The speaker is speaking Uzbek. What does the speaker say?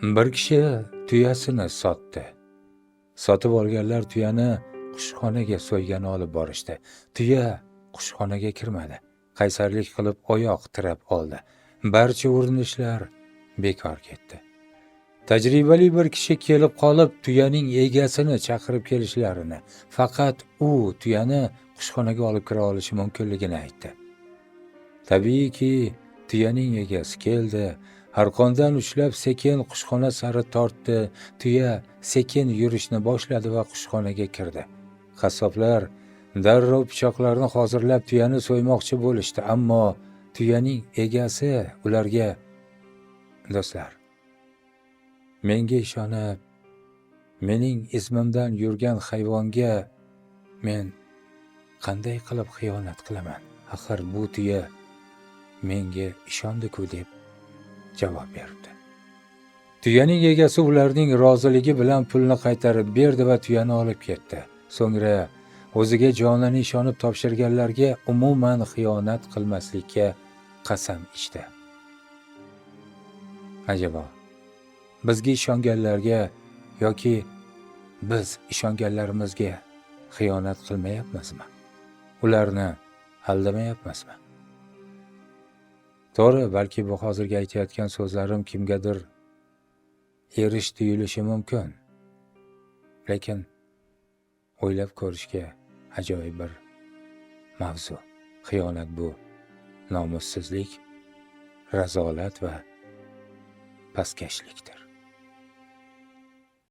Bir kishi tuyasini sotdi. Sotib olganlar tuyani qushxonaga so'ygani olib borishdi. Tuya qushxonaga kirmadi. Qaysarlik qilib oyoq tirab oldi. Barcha urinishlar bekor ketdi. Tajribali bir kishi kelib qolib tuyaning egasini chaqirib kelishlarini, faqat u tuyani qushxonaga olib kira olishi mumkinligini aytdi. Tabiiyki, tuyaning egasi keldi. Harqondan ushlab sekin qushxona sari tortdi. Tuya sekin yurishni boshladi va qushxonaga kirdi. Qassoblar darrov pichoqlarni hozirlab tuyani so'ymoqchi bo'lishdi, ammo tuyaning egasi ularga: "Do'stlar, menga ishonib, mening izmimdan yurgan hayvonga men qanday qilib xiyonat qilaman? Axir bu tuya menga ishondi-ku", deb javob berdi. Tuyaning egasi ularning roziligi bilan pulni qaytarib berdi va tuyani olib ketdi. So'ngra o'ziga jonini ishonib topshirganlarga umuman xiyonat qilmaslikka qasam ichdi. Ajabo, bizga ishonganlarga yoki biz ishonganlarimizga xiyonat qilmayapmizmi? Ularni aldamayapmizmi? To'g'ri, balki bu hozirgi aytayotgan so'zlarim kimgadir erish tuyulishi mumkin. Lekin o'ylab ko'rishga ajoyib bir mavzu. Xiyonat bu nomussizlik, razolat va pastkashlikdir.